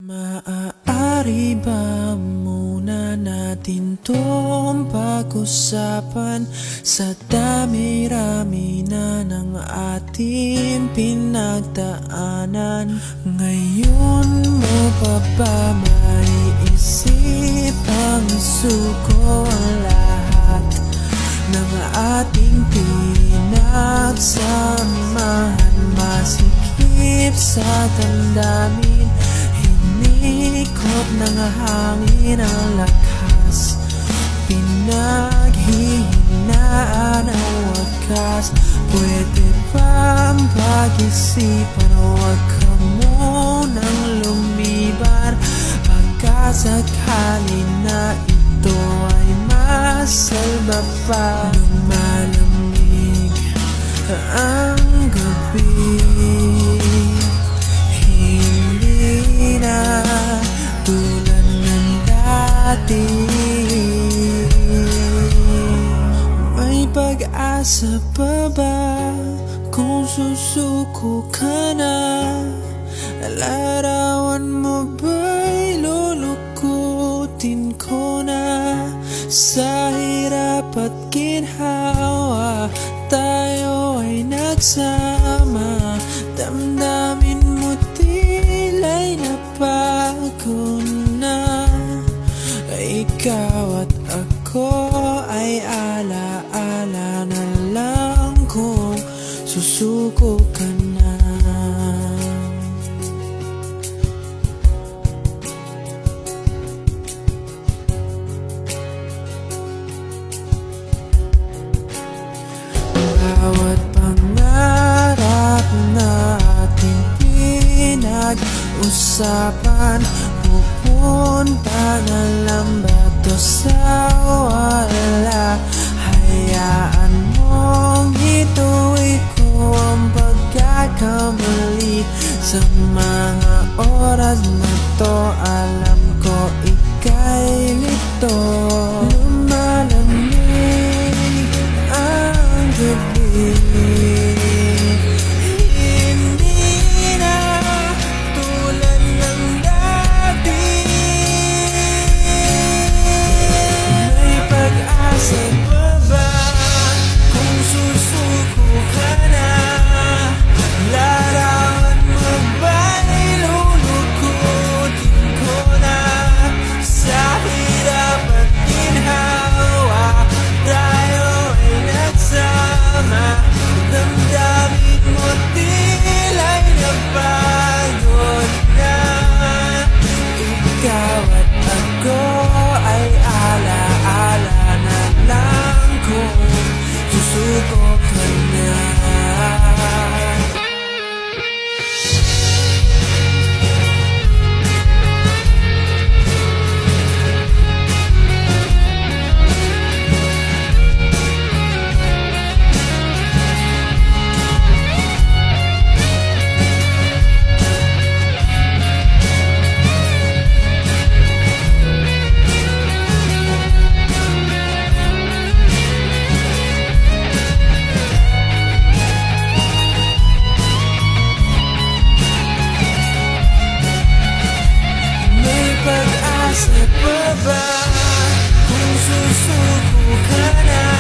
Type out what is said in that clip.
Maaari ba muna natin tong pag-usapan sa dami-rami na ng ating pinagdaanan? Ngayon mo pa ba maiisip ang isuko ang lahat ng ating pinagsamahan? Masikip sa damdamin, ikot ng hangin ang lakas, pinaghihinaan ang wakas. Pwede bang pag-isipan, huwag ka munang lumiban? Pagkasakali na ito ay masalba pa. Lumalamig ang gabi, tulad ng dati. May pag-asa pa ba kung susuko ka na? Larawan mo ba'y lulukutin ko na? Sa hirap at ginhawa tayo ay nagsama. Damdamin mo tila'y napako na. Ikaw at ako ay ala-ala na lang kung susuko ka na. Bawat pangarap natin pinag-usapan, pupunta na lang ba to sa wala? Hayaan mong ituloy ko ang pagkakamali. Sa mga oras na to, alam ko ika'y lito. Lumalamig ang gabi, kung susuko ka na?